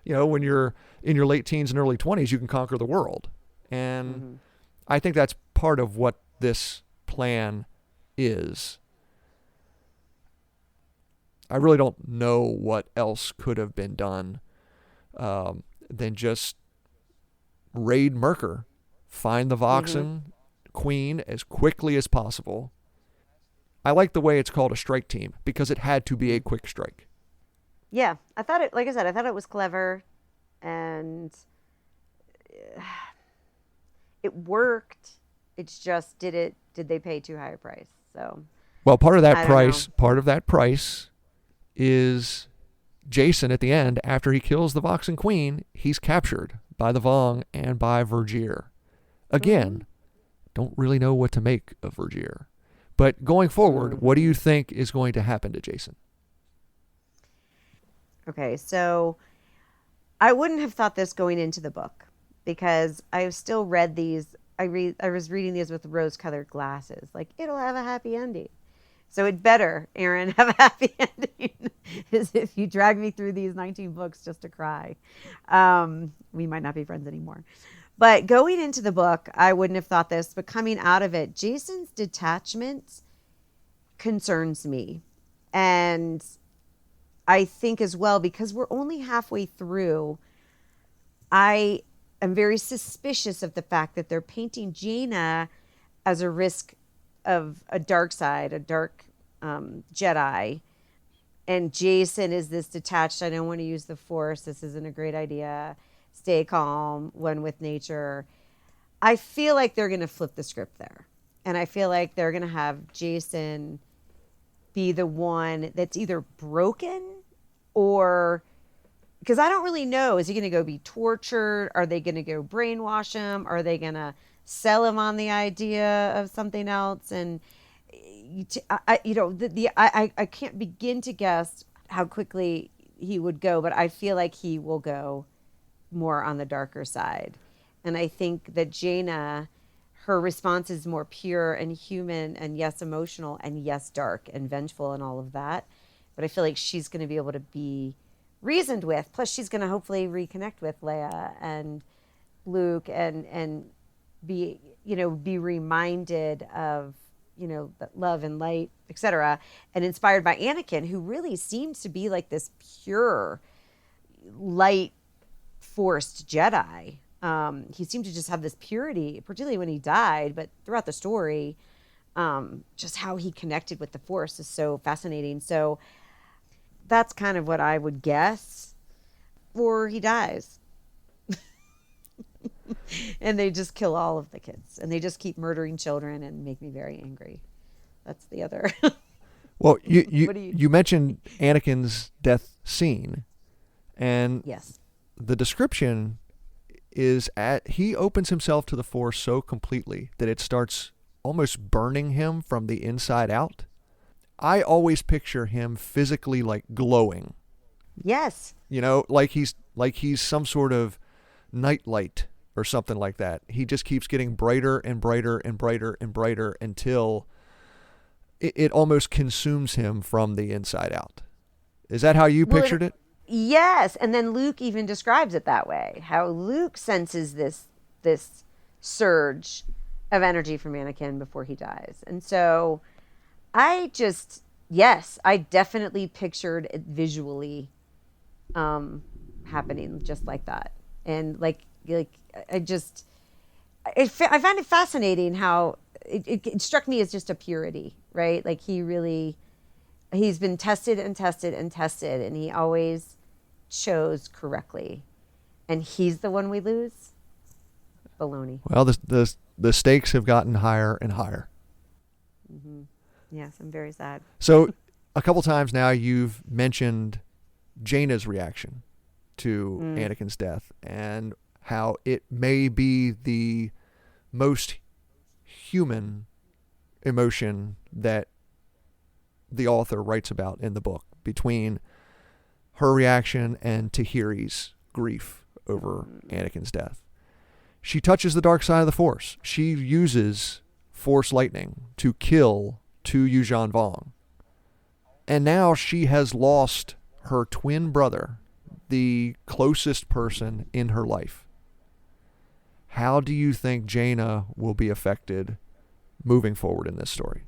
When you're in your late teens and early 20s, you can conquer the world. And I think that's part of what this plan is. I really don't know what else could have been done than just raid Merker, find the Voxen Queen as quickly as possible. I like the way it's called a strike team because it had to be a quick strike. Yeah, I thought it, like I said, I thought it was clever, and it worked. It's just, did they pay too high a price? So, well, part of I don't know. part of that price is Jason at the end. After he kills the Voxen Queen, he's captured by the Vong and by Vergier. Again, don't really know what to make of Vergier. But going forward, what do you think is going to happen to Jason? Okay, so I wouldn't have thought this going into the book because I've still read these. I was reading these with rose-colored glasses. Like, it'll have a happy ending. So it better, Aaron, have a happy ending. As if you drag me through these 19 books just to cry. We might not be friends anymore. But going into the book, I wouldn't have thought this. But coming out of it, Jason's detachment concerns me. And I think as well, because we're only halfway through, I am very suspicious of the fact that they're painting Jaina as a risk of a dark side, a dark Jedi. And Jason is this detached, I don't want to use the Force, this isn't a great idea, stay calm, one with nature. I feel like they're going to flip the script there. And I feel like they're going to have Jason be the one that's either broken or, because I don't really know, is he going to go be tortured? Are they going to go brainwash him? Are they going to sell him on the idea of something else? And I can't begin to guess how quickly he would go, but I feel like he will go more on the darker side. And I think that Jaina, her response is more pure and human and yes, emotional and yes, dark and vengeful and all of that. But I feel like she's going to be able to be reasoned with. Plus, she's going to hopefully reconnect with Leia and Luke and be reminded of, that love and light, etc. And inspired by Anakin, who really seems to be like this pure light forced Jedi. He seemed to just have this purity, particularly when he died, but throughout the story, just how he connected with the Force is so fascinating. So that's kind of what I would guess. Or he dies. And they just kill all of the kids. And they just keep murdering children and make me very angry. That's the other. Well, What do you mentioned Anakin's death scene, and Yes. the description is he opens himself to the Force so completely that it starts almost burning him from the inside out. I always picture him physically like glowing. Yes. You know, like he's some sort of nightlight or something like that. He just keeps getting brighter and brighter and brighter and brighter until it almost consumes him from the inside out. Is that how you pictured it? Yes, and then Luke even describes it that way. How Luke senses this surge of energy from Anakin before he dies. And so I definitely pictured it visually happening just like that. And I find it fascinating how it struck me as just a purity, right? Like he's been tested and tested and tested, and he always chose correctly. And he's the one we lose? Baloney. Well, the stakes have gotten higher and higher. Mm-hmm. Yes, I'm very sad. So a couple times now you've mentioned Jaina's reaction to Anakin's death and how it may be the most human emotion that the author writes about in the book, between her reaction and Tahiri's grief over Anakin's death. She touches the dark side of the Force. She uses Force lightning to kill Tu Yuuzhan Vong. And now she has lost her twin brother, the closest person in her life. How do you think Jaina will be affected moving forward in this story?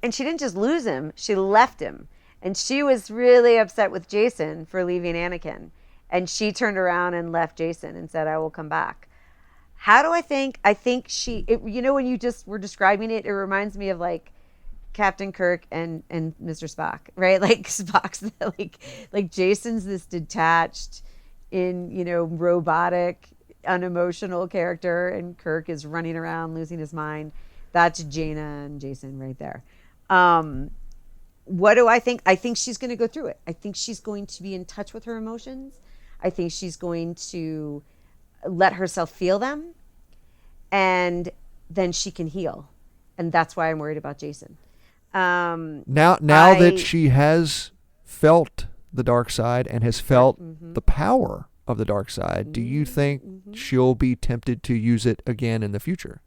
And she didn't just lose him, she left him. And she was really upset with Jason for leaving Anakin. And she turned around and left Jason and said, I will come back. How do I think? I think when you just were describing it, it reminds me of like Captain Kirk and Mr. Spock, right? Like Spock's like Jason's this detached, robotic, unemotional character, and Kirk is running around losing his mind. That's Jaina and Jason right there. What do I think? I think she's going to go through it. I think she's going to be in touch with her emotions. I think she's going to let herself feel them, and then she can heal. And that's why I'm worried about Jason. Now that she has felt the dark side and has felt the power of the dark side, do you think she'll be tempted to use it again in the future?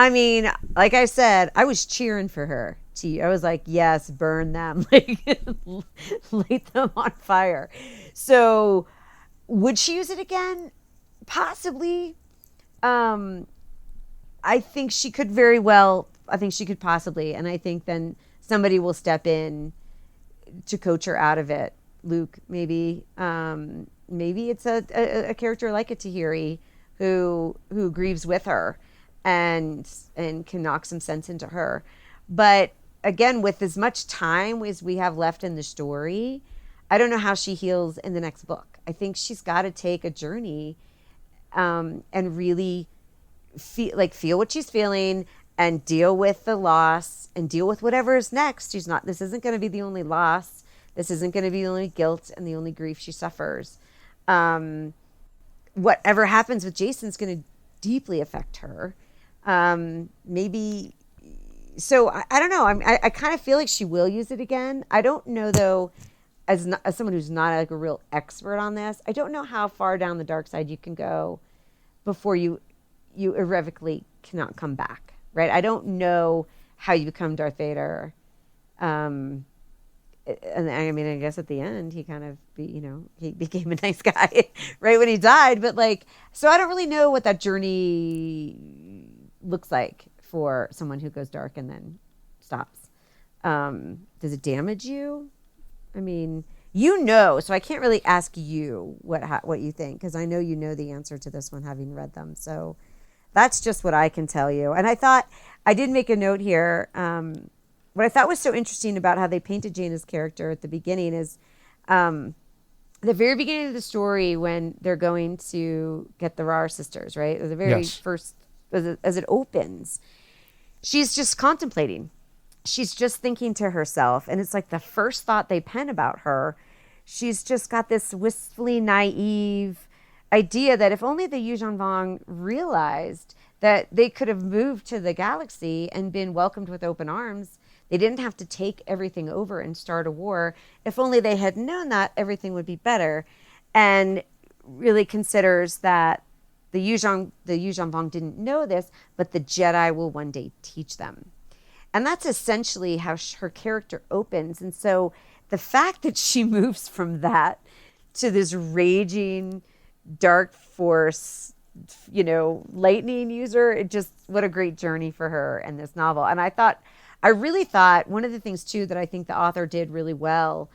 I mean, like I said, I was cheering for her. I was like, yes, burn them, like light them on fire. So would she use it again? Possibly. I think she could very well. I think she could possibly. And I think then somebody will step in to coach her out of it. Luke, maybe. Maybe it's a character like a Tahiri who grieves with her and can knock some sense into her. But again, with as much time as we have left in the story, I don't know how she heals in the next book. I think she's got to take a journey and really feel what she's feeling and deal with the loss and deal with whatever is next. This isn't going to be the only loss. This isn't going to be the only guilt and the only grief she suffers. Whatever happens with Jason's going to deeply affect her. Maybe. So I don't know. I kind of feel like she will use it again. I don't know though, as someone who's not like a real expert on this, I don't know how far down the dark side you can go before you irrevocably cannot come back, right? I don't know how you become Darth Vader. And I mean, I guess at the end he kind of he became a nice guy right when he died, but so I don't really know what that journey looks like for someone who goes dark and then stops. Does it damage you? I mean, So I can't really ask you what you think, because I know you know the answer to this one, having read them. So that's just what I can tell you. And I thought I did make a note here. What I thought was so interesting about how they painted Jaina's character at the beginning is the very beginning of the story, when they're going to get the Rar sisters, right? The very Yes. first, as it opens, she's just contemplating. She's just thinking to herself. And it's like the first thought they pen about her. She's just got this wistfully naive idea that if only the Yuuzhan Vong realized that they could have moved to the galaxy and been welcomed with open arms, they didn't have to take everything over and start a war. If only they had known that, everything would be better. And really considers that the Yuuzhan Vong didn't know this, but the Jedi will one day teach them. And that's essentially how her character opens. And so the fact that she moves from that to this raging dark force, lightning user, what a great journey for her in this novel. And I really thought one of the things too that I think the author did really well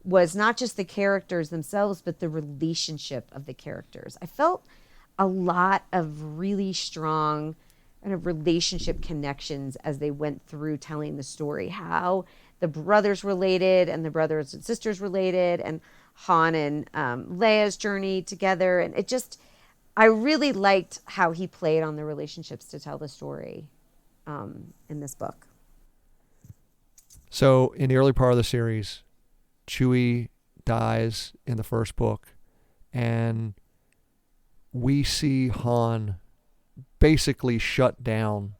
was not just the characters themselves, but the relationship of the characters. I felt a lot of really strong kind of relationship connections as they went through telling the story, how the brothers related and the brothers and sisters related, and Han and Leia's journey together. And I really liked how he played on the relationships to tell the story in this book. So in the early part of the series, Chewie dies in the first book, and we see Han basically shut down,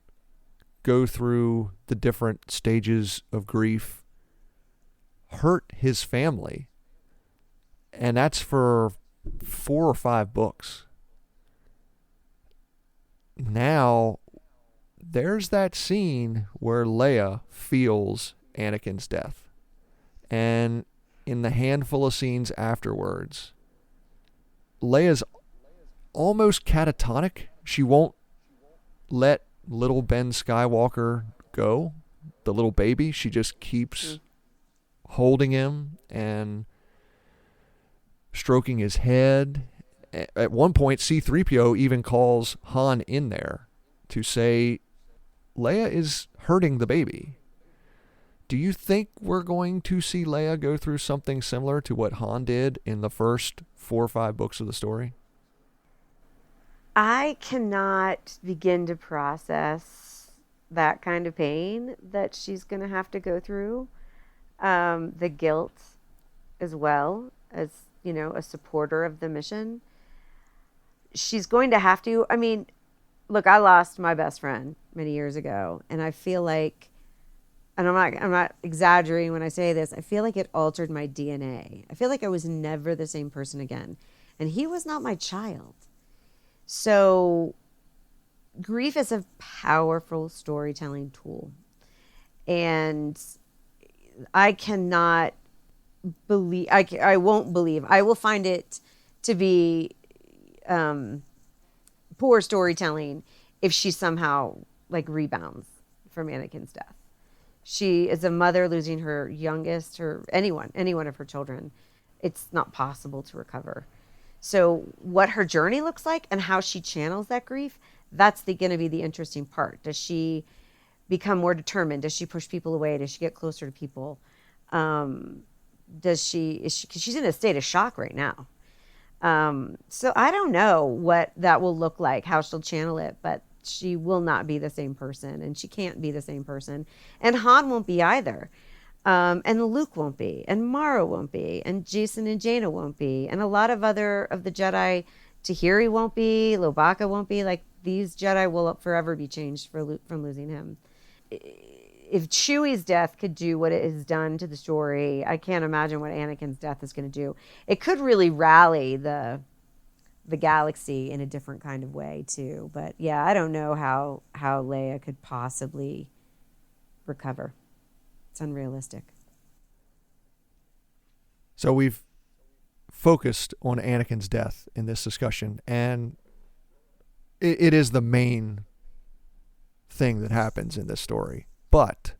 go through the different stages of grief, hurt his family, and that's for 4 or 5 books. Now, there's that scene where Leia feels Anakin's death. And in the handful of scenes afterwards, Leia's almost catatonic. She won't let little Ben Skywalker go, the little baby. She just keeps holding him and stroking his head. At one point, C-3PO even calls Han in there to say, Leia is hurting the baby. Do you think we're going to see Leia go through something similar to what Han did in the first 4 or 5 books of the story? I cannot begin to process that kind of pain that she's going to have to go through. The guilt as well as, a supporter of the mission. She's going to have to, look, I lost my best friend many years ago, and I feel like, and I'm not exaggerating when I say this, I feel like it altered my DNA. I feel like I was never the same person again. And he was not my child. So grief is a powerful storytelling tool. And I cannot believe, I won't believe, I will find it to be poor storytelling if she somehow rebounds from Anakin's death. She is a mother losing her youngest, or any one of her children. It's not possible to recover. So what her journey looks like and how she channels that grief, that's going to be the interesting part. Does she become more determined? Does she push people away? Does she get closer to people? Because she's in a state of shock right now. So I don't know what that will look like, how she'll channel it, but she will not be the same person, and she can't be the same person. And Han won't be either. And Luke won't be, and Mara won't be, and Jason and Jaina won't be, and a lot of other of the Jedi, Tahiri won't be, Lobaka won't be. These Jedi will forever be changed from losing him. If Chewie's death could do what it has done to the story, I can't imagine what Anakin's death is going to do. It could really rally the galaxy in a different kind of way too. But yeah, I don't know how Leia could possibly recover. It's unrealistic. So we've focused on Anakin's death in this discussion, and it is the main thing that happens in this story. But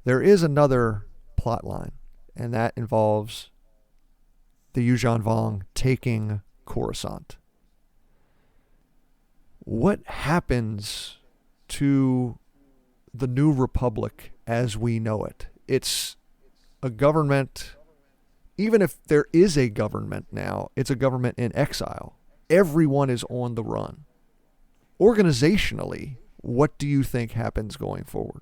there is another plot line, and that involves the Yuuzhan Vong taking Coruscant. What happens to the New Republic as we know it? It's a government, even if there is a government now, it's a government in exile. Everyone is on the run. Organizationally, what do you think happens going forward?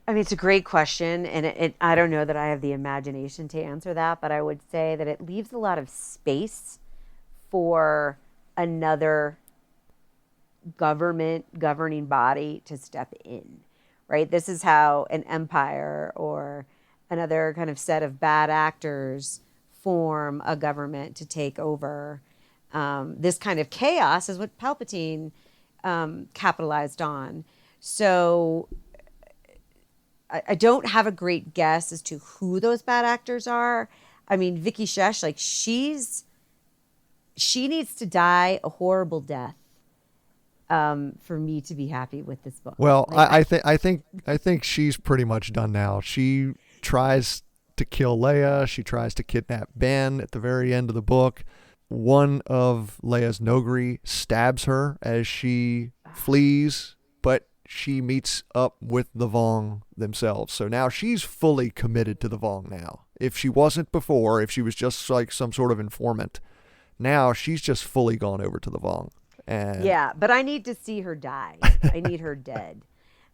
I mean, it's a great question, and I don't know that I have the imagination to answer that, but I would say that it leaves a lot of space for another government governing body to step in, right? This is how an empire or another kind of set of bad actors form a government to take over. This kind of chaos is what Palpatine capitalized on. So I don't have a great guess as to who those bad actors are. I mean, Vicky Shesh, like she needs to die a horrible death for me to be happy with this book. Well, Like, I think she's pretty much done now. She tries to kill Leia. She tries to kidnap Ben at the very end of the book. One of Leia's Nogri stabs her as she flees, but she meets up with the Vong themselves. So now she's fully committed to the Vong now. If she wasn't before, if she was just like some sort of informant, now she's just fully gone over to the Vong. And yeah, but I need to see her die. I need her dead.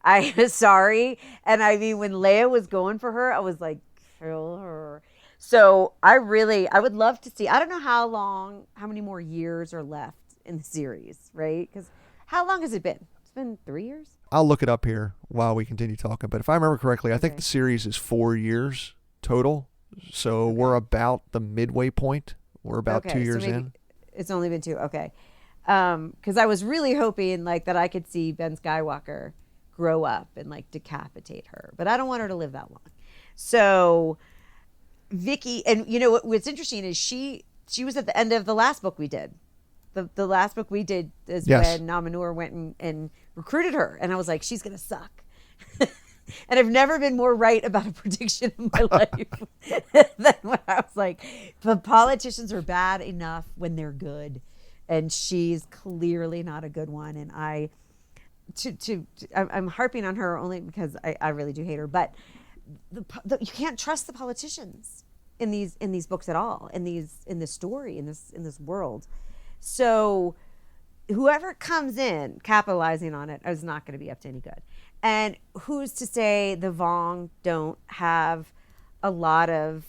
I'm sorry. And I mean, when Leia was going for her, I was like, kill her. So I would love to see, I don't know how many more years are left in the series, right? Because how long has it been? It's been 3 years? I'll look it up here while we continue talking. But if I remember correctly, I think Okay. the series is 4 years total. So we're about the midway point. We're about 2 years maybe in. it's only been 2. Okay. Because I was really hoping like that I could see Ben Skywalker grow up and like decapitate her, but I don't want her to live that long. So Vicky, and you know what's interesting is she was at the end of the last book we did. The last book we did is Yes. when Namanur went and recruited her, and I was like, she's gonna suck. And I've never been more right about a prediction in my life than when I was like, the politicians are bad enough when they're good, and she's clearly not a good one. And I'm harping on her only because I really do hate her, but you can't trust the politicians in these books at all, in this story, in this world. So whoever comes in capitalizing on it is not going to be up to any good. And who's to say the Vong don't have a lot of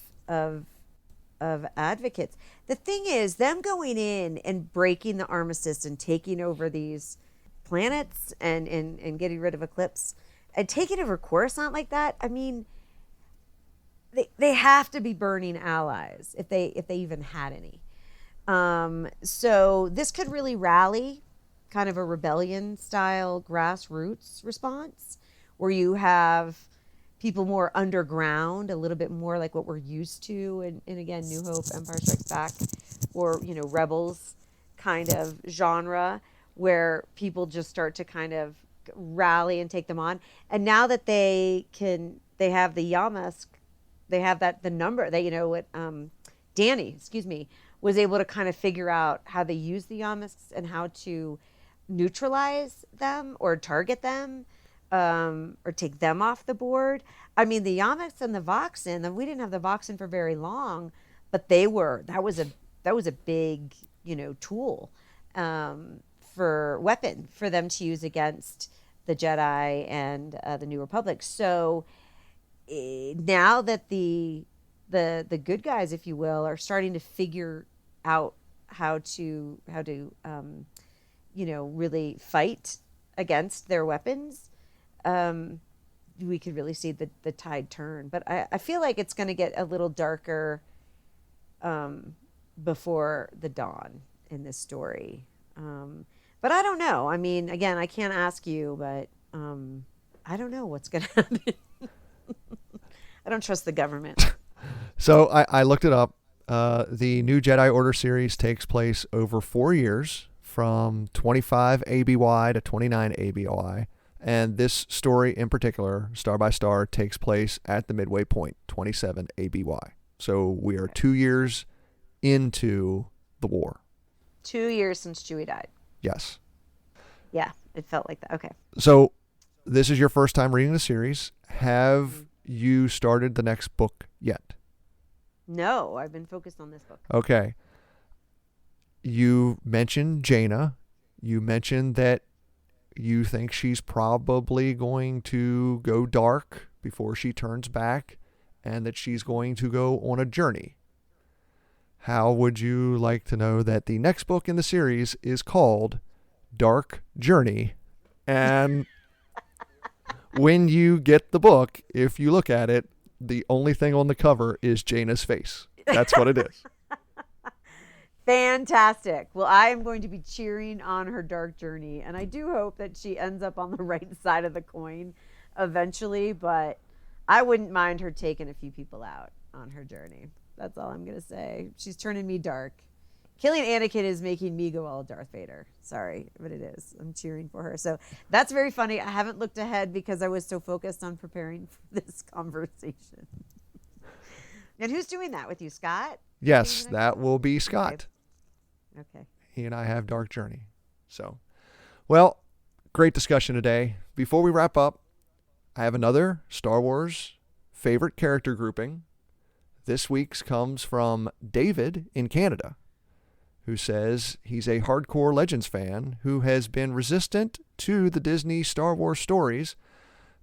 advocates? The thing is, them going in and breaking the armistice and taking over these planets and getting rid of Eclipse and taking over Coruscant like that, I mean, they have to be burning allies if they even had any. So this could really rally kind of a rebellion style grassroots response where you have people more underground, a little bit more like what we're used to in again, New Hope, Empire Strikes Back, or, you know, Rebels kind of genre where people just start to kind of rally and take them on. And now that they have the Yamask, they have the number, they, you know, what Danny, was able to kind of figure out how they use the Yamasks and how to neutralize them or target them, or take them off the board. I mean, the Yamaks and the Voxen, we didn't have the Voxen for very long, but that was a big, you know, tool, for weapon for them to use against the Jedi and the New Republic. So now that the good guys, if you will, are starting to figure out how to you know, really fight against their weapons, we could really see the tide turn. But I feel like it's going to get a little darker before the dawn in this story. But I don't know. I mean, again, I can't ask you, but I don't know what's going to happen. I don't trust the government. So I looked it up. The new Jedi Order series takes place over 4 years, from 25 ABY to 29 ABY. And this story in particular, Star by Star, takes place at the midway point, 27 ABY. So we are 2 years into the war. 2 years since Chewie died. Yes. Yeah, it felt like that. Okay. So this is your first time reading the series. Have you started the next book yet? No, I've been focused on this book. Okay. You mentioned Jaina. You mentioned that you think she's probably going to go dark before she turns back, and that she's going to go on a journey. How would you like to know that the next book in the series is called Dark Journey? And when you get the book, if you look at it, the only thing on the cover is Jaina's face. That's what it is. Fantastic. Well, I am going to be cheering on her dark journey, and I do hope that she ends up on the right side of the coin eventually, but I wouldn't mind her taking a few people out on her journey. That's all I'm going to say. She's turning me dark. Killing Anakin is making me go all Darth Vader. Sorry, but it is. I'm cheering for her. So that's very funny. I haven't looked ahead because I was so focused on preparing for this conversation. And who's doing that with you, Scott? Yes, that will be Scott. Okay. He and I have Dark Journey. So, well, great discussion today. Before we wrap up, I have another Star Wars favorite character grouping. This week's comes from David in Canada, who says he's a hardcore Legends fan who has been resistant to the Disney Star Wars stories,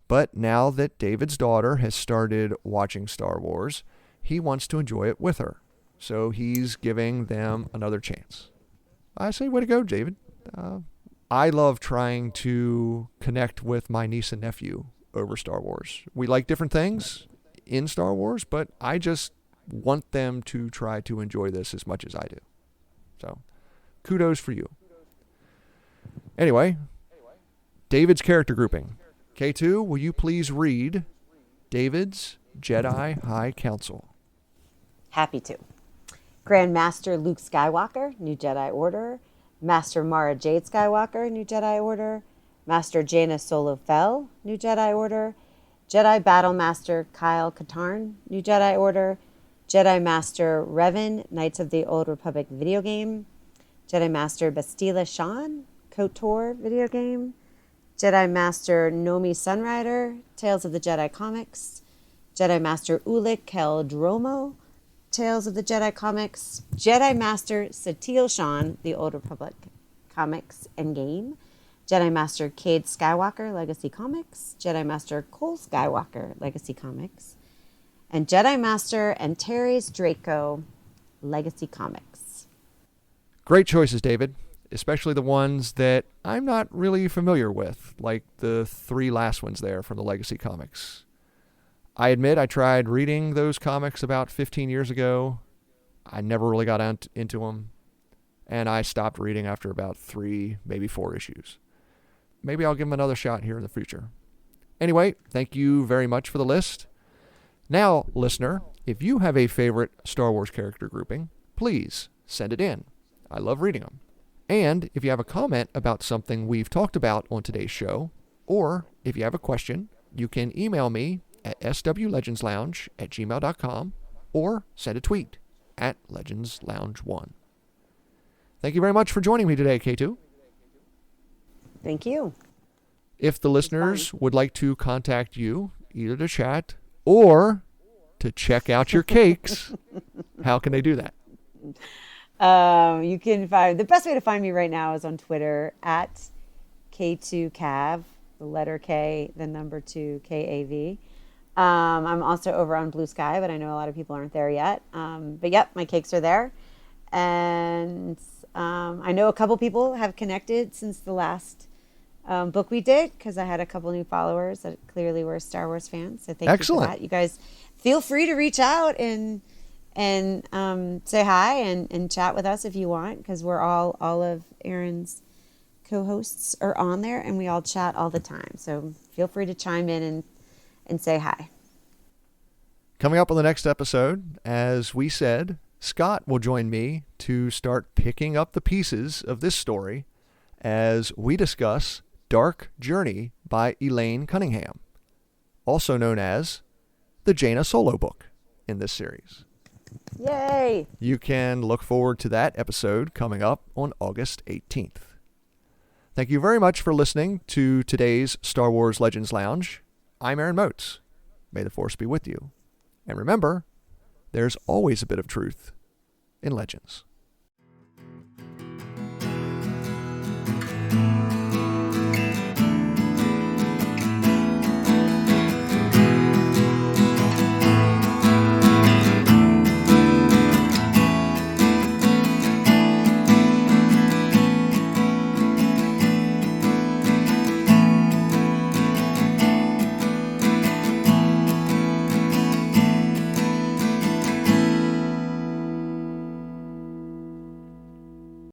but now that David's daughter has started watching Star Wars, he wants to enjoy it with her. So he's giving them another chance. I say, way to go, David. I love trying to connect with my niece and nephew over Star Wars. We like different things in Star Wars, but I just want them to try to enjoy this as much as I do. So, kudos for you. Anyway, David's character grouping. K2, will you please read David's Jedi High Council? Happy to. Grand Master Luke Skywalker, New Jedi Order. Master Mara Jade Skywalker, New Jedi Order. Master Jaina Solo Fell, New Jedi Order. Jedi Battle Master Kyle Katarn, New Jedi Order. Jedi Master Revan, Knights of the Old Republic video game. Jedi Master Bastila Shan, KOTOR video game. Jedi Master Nomi Sunrider, Tales of the Jedi comics. Jedi Master Ulic Keldromo, Tales of the Jedi comics. Jedi Master Satil Shan, The Old Republic comics and game. Jedi Master Cade Skywalker, Legacy Comics. Jedi Master Cole Skywalker, Legacy Comics. And Jedi Master Antares Draco, Legacy Comics. Great choices, David, especially the ones that I'm not really familiar with, like the 3 last ones there from the Legacy Comics. I admit I tried reading those comics about 15 years ago. I never really got into them, and I stopped reading after about 3, maybe 4 issues. Maybe I'll give them another shot here in the future. Anyway, thank you very much for the list. Now, listener, if you have a favorite Star Wars character grouping, please send it in. I love reading them. And if you have a comment about something we've talked about on today's show, or if you have a question, you can email me at swlegendslounge@gmail.com or send a tweet at legendslounge1. Thank you very much for joining me today, K2. Thank you. If the listeners would like to contact you, either to chat or to check out your cakes, how can they do that? You can find, the best way to find me right now is on Twitter at K2Cav, the letter K, the number 2, KAV. I'm also over on Blue Sky, but I know a lot of people aren't there yet. But yep, my cakes are there. And I know a couple people have connected since the last book we did, because I had a couple new followers that clearly were Star Wars fans. So thank you for that. You guys feel free to reach out and say hi and chat with us if you want, because we're all of Aaron's co-hosts are on there, and we all chat all the time. So feel free to chime in and say hi. Coming up on the next episode, as we said, Scott will join me to start picking up the pieces of this story as we discuss Dark Journey by Elaine Cunningham, also known as the Jaina solo book in this series. Yay! You can look forward to that episode coming up on August 18th. Thank you very much for listening to today's Star Wars Legends Lounge. I'm Aaron Motes. May the Force be with you. And remember, there's always a bit of truth in Legends.